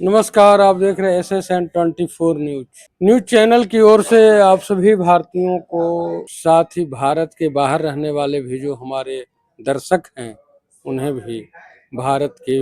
नमस्कार, आप देख रहे हैं SSN 24 न्यूज चैनल की ओर से आप सभी भारतीयों को, साथ ही भारत के बाहर रहने वाले भी जो हमारे दर्शक हैं उन्हें भी भारत के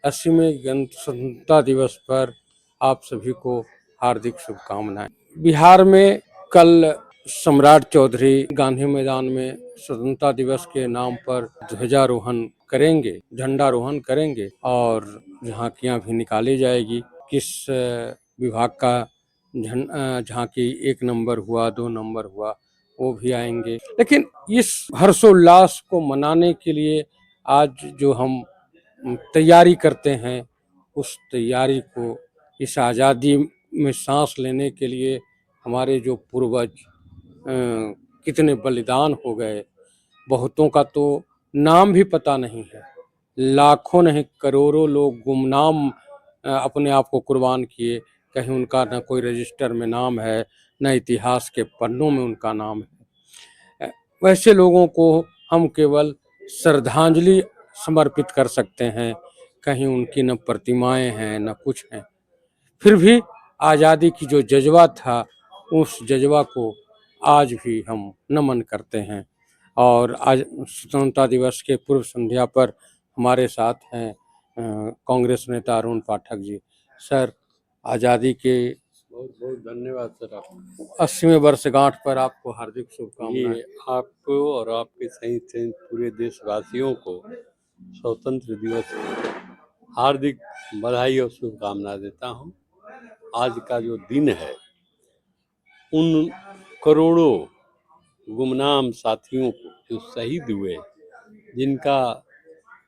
80वें गणतंत्र स्वतंत्रता दिवस पर आप सभी को हार्दिक शुभकामनाएं। बिहार में कल सम्राट चौधरी गांधी मैदान में स्वतंत्रता दिवस के नाम पर ध्वजारोहण करेंगे, झंडारोहण करेंगे और झांकियां भी निकाली जाएगी। किस विभाग का झांकी 1 नंबर हुआ, 2 नंबर हुआ, वो भी आएंगे। लेकिन इस हर्षोल्लास को मनाने के लिए आज जो हम तैयारी करते हैं, उस तैयारी को, इस आज़ादी में सांस लेने के लिए हमारे जो पूर्वज कितने बलिदान हो गए, बहुतों का तो नाम भी पता नहीं है। लाखों नहीं करोड़ों लोग गुमनाम अपने आप को कुर्बान किए। कहीं उनका न कोई रजिस्टर में नाम है, न इतिहास के पन्नों में उनका नाम है। वैसे लोगों को हम केवल श्रद्धांजलि समर्पित कर सकते हैं। कहीं उनकी न प्रतिमाएं हैं, न कुछ हैं। फिर भी आज़ादी की जो जज्बा था, उस जज्बा को आज भी हम नमन करते हैं। और आज स्वतंत्रता दिवस के पूर्व संध्या पर हमारे साथ हैं कांग्रेस नेता अरुण पाठक जी। सर, आज़ादी के बहुत बहुत धन्यवाद सर। आपको 80वें वर्षगांठ पर आपको हार्दिक शुभकामनाएं। ये आपको और आपके सहित पूरे देशवासियों को स्वतंत्र दिवस की हार्दिक बधाई और शुभकामनाएं देता हूं। आज का जो दिन है, उन करोड़ों गुमनाम साथियों को जो शहीद हुए, जिनका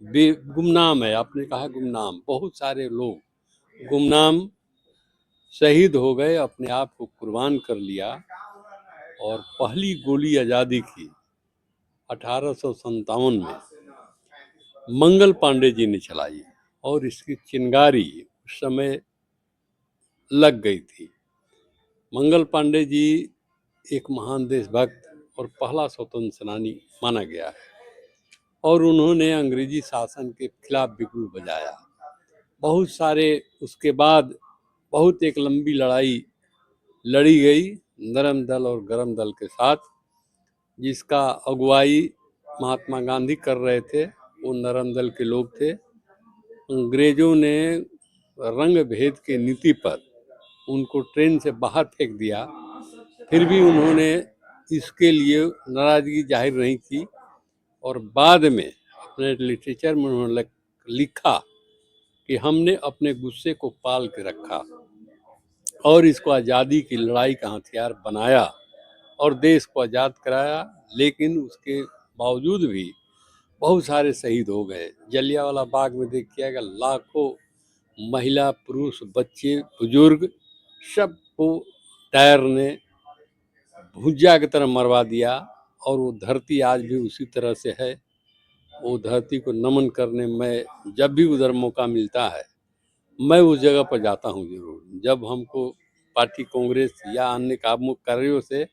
गुमनाम है, आपने कहा गुमनाम, बहुत सारे लोग गुमनाम शहीद हो गए, अपने आप को कुर्बान कर लिया। और पहली गोली आज़ादी की 1857 में मंगल पांडे जी ने चलाई और इसकी चिंगारी उस समय लग गई थी। मंगल पांडे जी एक महान देशभक्त और पहला स्वतंत्र सेनानी माना गया है और उन्होंने अंग्रेजी शासन के खिलाफ बिगुल बजाया। बहुत सारे उसके बाद बहुत एक लंबी लड़ाई लड़ी गई नरम दल और गरम दल के साथ, जिसका अगुवाई महात्मा गांधी कर रहे थे। वो नरम दल के लोग थे। अंग्रेजों ने रंग भेद के नीति पर उनको ट्रेन से बाहर फेंक दिया। फिर भी उन्होंने इसके लिए नाराजगी जाहिर नहीं की और बाद में अपने लिटरेचर में उन्होंने लिखा कि हमने अपने गुस्से को पाल के रखा और इसको आज़ादी की लड़ाई का हथियार बनाया और देश को आज़ाद कराया। लेकिन उसके बावजूद भी बहुत सारे शहीद हो गए। जलियांवाला बाग में देखिएगा, लाखों महिला, पुरुष, बच्चे, बुजुर्ग सबको टायर ने भुज्जा की तरह मरवा दिया। और वो धरती आज भी उसी तरह से है। वो धरती को नमन करने में जब भी उधर मौका मिलता है, मैं उस जगह पर जाता हूँ जरूर। जब हमको पार्टी, कांग्रेस या अन्य कार्यों से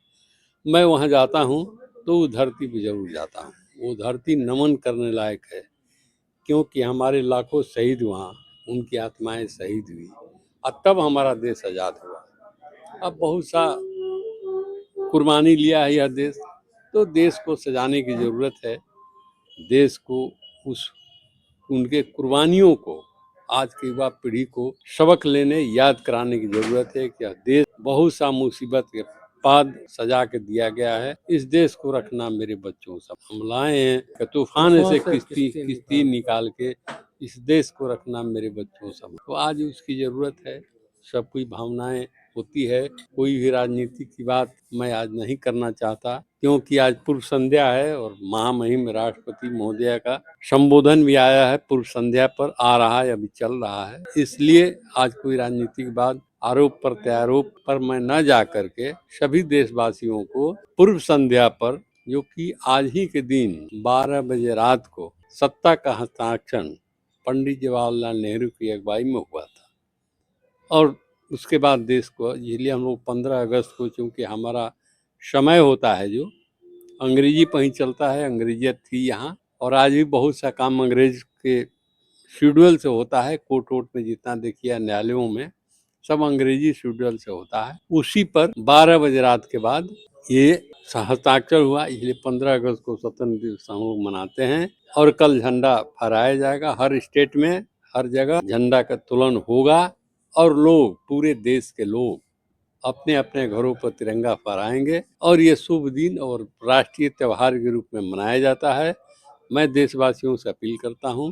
मैं वहाँ जाता हूँ तो उस धरती पर जरूर जाता हूँ। वो धरती नमन करने लायक है, क्योंकि हमारे लाखों शहीद वहाँ, उनकी आत्माएं शहीद हुई और तब हमारा देश आज़ाद हुआ। अब बहुत सा कुर्बानी लिया है यह देश, तो देश को सजाने की ज़रूरत है। देश को उस उनके कुर्बानियों को आज की युवा पीढ़ी को सबक लेने, याद कराने की ज़रूरत है कि यह देश बहुत सा मुसीबत के बाद सजा के दिया गया है। इस देश को रखना मेरे बच्चों सब हम लाए हैं कि तूफान से किश्ती निकाल के इस देश को रखना मेरे बच्चों सब। तो आज उसकी ज़रूरत है। सबकी भावनाएं होती है। कोई भी राजनीति की बात मैं आज नहीं करना चाहता, क्योंकि आज पूर्व संध्या है और महामहिम राष्ट्रपति महोदय का संबोधन भी आया है, पूर्व संध्या पर आ रहा है, अभी चल रहा है। इसलिए आज कोई राजनीतिक बात, आरोप प्रत्यारोप पर मैं न जा करके सभी देशवासियों को पूर्व संध्या पर, जो कि आज ही के दिन 12 बजे रात को सत्ता का हस्ताक्षर पंडित जवाहरलाल नेहरू की अगुवाई में हुआ था और उसके बाद देश को, इसलिए हम लोग 15 अगस्त को, चूँकि हमारा समय होता है जो अंग्रेजी पर ही चलता है, अंग्रेजियत थी यहाँ और आज भी बहुत सा काम अंग्रेज के शेड्यूल से होता है। कोर्ट वोट में जितना देखिए न्यायालयों में सब अंग्रेजी शेड्यूल से होता है। उसी पर 12 बजे रात के बाद ये हस्ताक्षर हुआ, इसलिए 15 अगस्त को स्वतंत्र दिवस हम लोग मनाते हैं। और कल झंडा फहराया जाएगा हर स्टेट में, हर जगह झंडा का तोलन होगा और लोग, पूरे देश के लोग अपने अपने घरों पर तिरंगा फहराएंगे और ये शुभ दिन और राष्ट्रीय त्यौहार के रूप में मनाया जाता है। मैं देशवासियों से अपील करता हूँ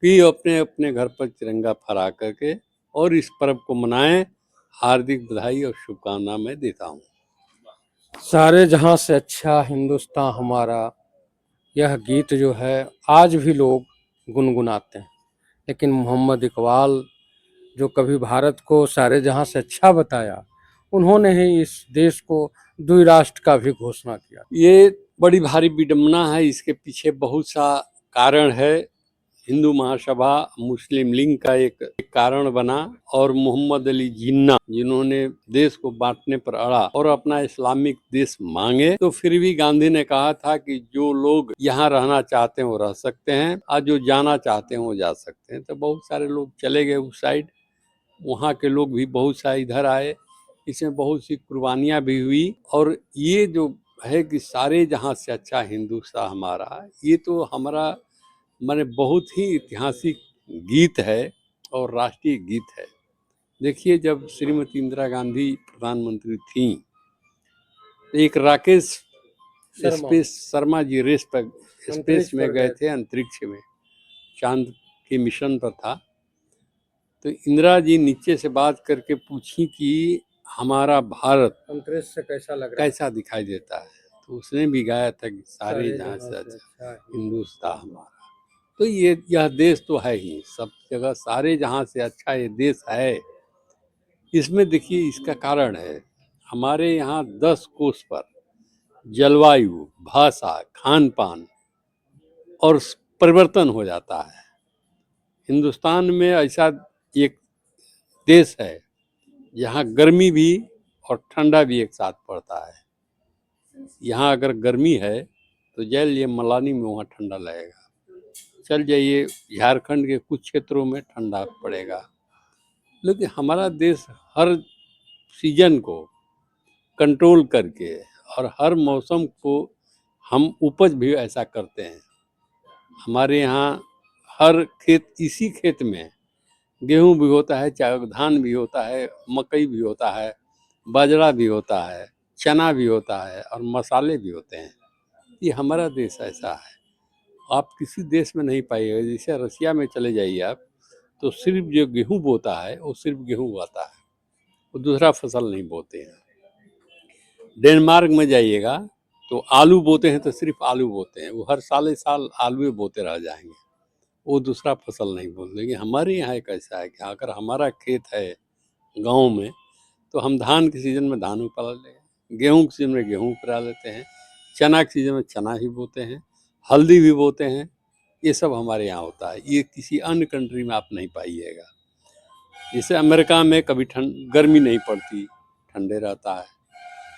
कि अपने अपने घर पर तिरंगा फहरा करके और इस पर्व को मनाएं। हार्दिक बधाई और शुभकामना मैं देता हूँ। सारे जहां से अच्छा हिंदुस्तान हमारा, यह गीत जो है आज भी लोग गुनगुनाते हैं। लेकिन मोहम्मद इकबाल जो कभी भारत को सारे जहां से अच्छा बताया, उन्होंने ही इस देश को द्विराष्ट्र का भी घोषणा किया। ये बड़ी भारी विडंबना है, इसके पीछे बहुत सा कारण है। हिंदू महासभा मुस्लिम लीग का एक कारण बना और मोहम्मद अली जिन्ना जिन्होंने देश को बांटने पर अड़ा और अपना इस्लामिक देश मांगे, तो फिर भी गांधी ने कहा था कि जो लोग यहाँ रहना चाहते हैं वो रह सकते हैं और जो जाना चाहते हैं वो जा सकते हैं। तो बहुत सारे लोग चले गए उस साइड, वहाँ के लोग भी बहुत सारे इधर आए, इसमें बहुत सी कुर्बानियां भी हुई। और ये जो है कि सारे जहां से अच्छा हिंदुस्तान हमारा, ये तो हमारा माने बहुत ही ऐतिहासिक गीत है और राष्ट्रीय गीत है। देखिए, जब श्रीमती इंदिरा गांधी प्रधानमंत्री थी, एक राकेश शर्मा जी स्पेस में गए थे, अंतरिक्ष में चांद के मिशन पर था। तो इंदिरा जी नीचे से बात करके पूछी कि हमारा भारत अंतरिक्ष से कैसा लग रहा है, कैसा दिखाई देता है। तो उसने भी गाया था कि सारे जहां से अच्छा हिंदुस्तान हमारा। तो यह देश तो है ही, सब जगह सारे जहां से अच्छा ये देश है। इसमें देखिए इसका कारण है, हमारे यहाँ 10 कोस पर जलवायु, भाषा, खान पान और परिवर्तन हो जाता है। हिंदुस्तान में ऐसा एक देश है यहाँ गर्मी भी और ठंडा भी एक साथ पड़ता है। यहाँ अगर गर्मी है तो जाइए मलानी में, वहाँ ठंडा लगेगा। चल जाइए झारखंड के कुछ क्षेत्रों में ठंडा पड़ेगा। लेकिन हमारा देश हर सीजन को कंट्रोल करके और हर मौसम को हम उपज भी ऐसा करते हैं। हमारे यहाँ हर खेत, इसी खेत में गेहूं भी होता है, चाहे धान भी होता है, मकई भी होता है, बाजरा भी होता है, चना भी होता है और मसाले भी होते हैं। ये हमारा देश ऐसा है, आप किसी देश में नहीं पाइएगा। जैसे रसिया में चले जाइए आप, तो सिर्फ जो गेहूं बोता है वो सिर्फ गेहूं उगाता है, वो दूसरा फसल नहीं बोते हैं। डेनमार्क में जाइएगा तो आलू बोते हैं तो सिर्फ आलू बोते हैं, वो हर साल आलू बोते रह जाएंगे, वो दूसरा फसल नहीं बोते। लेकिन हमारे यहाँ एक ऐसा है कि अगर हमारा खेत है गांव में, तो हम धान के सीजन में धान उगा लेंगे, गेहूं के सीजन में गेहूं उगा लेते हैं, चना के सीजन में चना ही बोते हैं, हल्दी भी बोते हैं। ये सब हमारे यहाँ होता है, ये किसी अन्य कंट्री में आप नहीं पाइएगा। जैसे अमेरिका में कभी गर्मी नहीं पड़ती, ठंडे रहता है।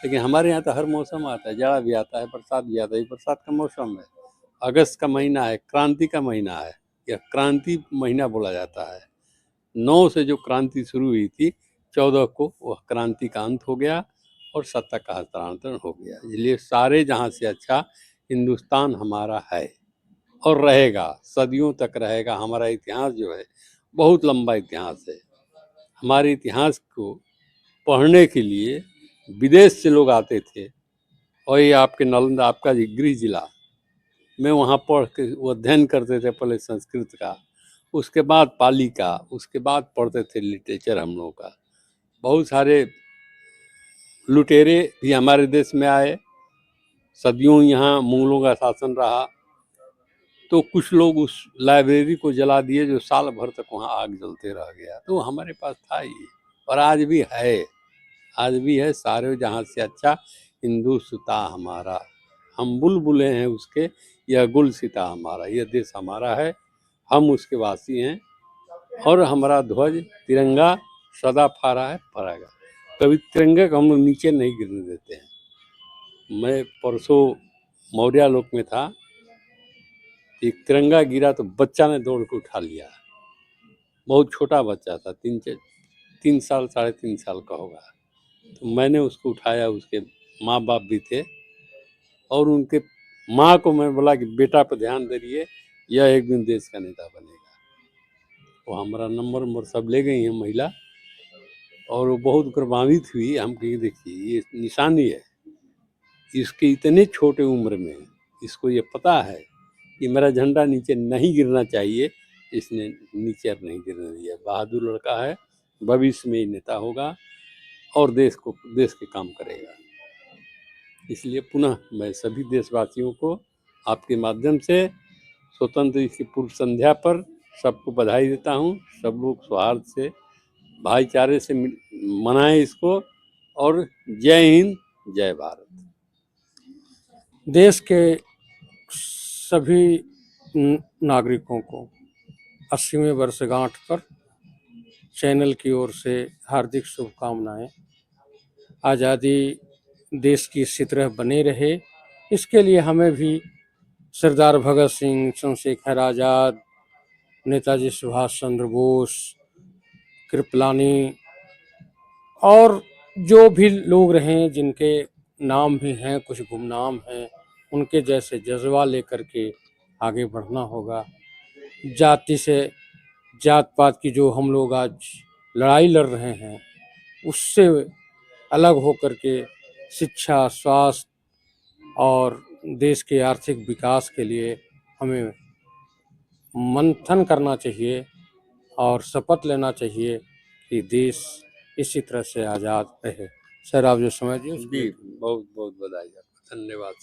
लेकिन हमारे यहाँ तो हर मौसम आता है, जाड़ा भी आता है, बरसात भी आता है। बरसात का मौसम है, अगस्त का महीना है, क्रांति का महीना है, यह क्रांति महीना बोला जाता है। 9 से जो क्रांति शुरू हुई थी, 14 को वह क्रांति का अंत हो गया और सत्ता का हस्तांतरण हो गया। इसलिए सारे जहाँ से अच्छा हिंदुस्तान हमारा है और रहेगा, सदियों तक रहेगा। हमारा इतिहास जो है बहुत लंबा इतिहास है। हमारे इतिहास को पढ़ने के लिए विदेश से लोग आते थे, और ये आपके नालंदा, आपका गृह जिला में, वहाँ पढ़ के वो अध्ययन करते थे पहले संस्कृत का, उसके बाद पाली का, उसके बाद पढ़ते थे लिटरेचर हम लोगों का। बहुत सारे लुटेरे भी हमारे देश में आए, सदियों यहाँ मुगलों का शासन रहा, तो कुछ लोग उस लाइब्रेरी को जला दिए जो साल भर तक वहाँ आग जलते रह गया। तो हमारे पास था ही और आज भी है, आज भी है। सारे जहाँ से अच्छा हिंदुस्तान हमारा, हम बुलबुलें हैं उसके, यह गुलसिता हमारा, यह देश हमारा है, हम उसके वासी हैं। और हमारा ध्वज तिरंगा सदा फहरा है, फहराएगा। कभी तिरंगे को हम लोग नीचे नहीं गिरने देते हैं। मैं परसों मौर्या लोक में था, एक तिरंगा गिरा तो बच्चा ने दौड़ के उठा लिया। बहुत छोटा बच्चा था, 3 साल 3.5 साल का होगा। तो मैंने उसको उठाया, उसके माँ बाप भी थे और उनके माँ को मैं बोला कि बेटा पर ध्यान दीजिए, यह एक दिन देश का नेता बनेगा। वो हमारा नंबर नंबर सब ले गई हैं महिला, और वो बहुत गर्मान्वित हुई। हम कहीं देखिए ये निशानी है, इसके इतने छोटे उम्र में इसको ये पता है कि मेरा झंडा नीचे नहीं गिरना चाहिए, इसने नीचे अब नहीं गिरने दिया। बहादुर लड़का है, भविष्य में ही नेता होगा और देश के काम करेगा। इसलिए पुनः मैं सभी देशवासियों को आपके माध्यम से स्वतंत्र दिवस की पूर्व संध्या पर सबको बधाई देता हूँ। सब लोग सौहार्द से, भाईचारे से मनाएं इसको, और जय हिंद, जय भारत। देश के सभी नागरिकों को 80वें वर्षगांठ पर चैनल की ओर से हार्दिक शुभकामनाएं। आज़ादी देश की इसी तरह बने रहे, इसके लिए हमें भी सरदार भगत सिंह, चंद्रशेखर आज़ाद, नेताजी सुभाष चंद्र बोस, कृपलानी और जो भी लोग रहे जिनके नाम भी हैं, कुछ गुमनाम हैं, उनके जैसे जज्बा लेकर के आगे बढ़ना होगा। जाति से, जात पात की जो हम लोग आज लड़ाई लड़ रहे हैं, उससे अलग होकर के शिक्षा, स्वास्थ्य और देश के आर्थिक विकास के लिए हमें मंथन करना चाहिए और शपथ लेना चाहिए कि देश इसी तरह से आज़ाद रहे। सर, आप जो समय दिए उसके जी, लिए बहुत बहुत बधाई आपको, धन्यवाद।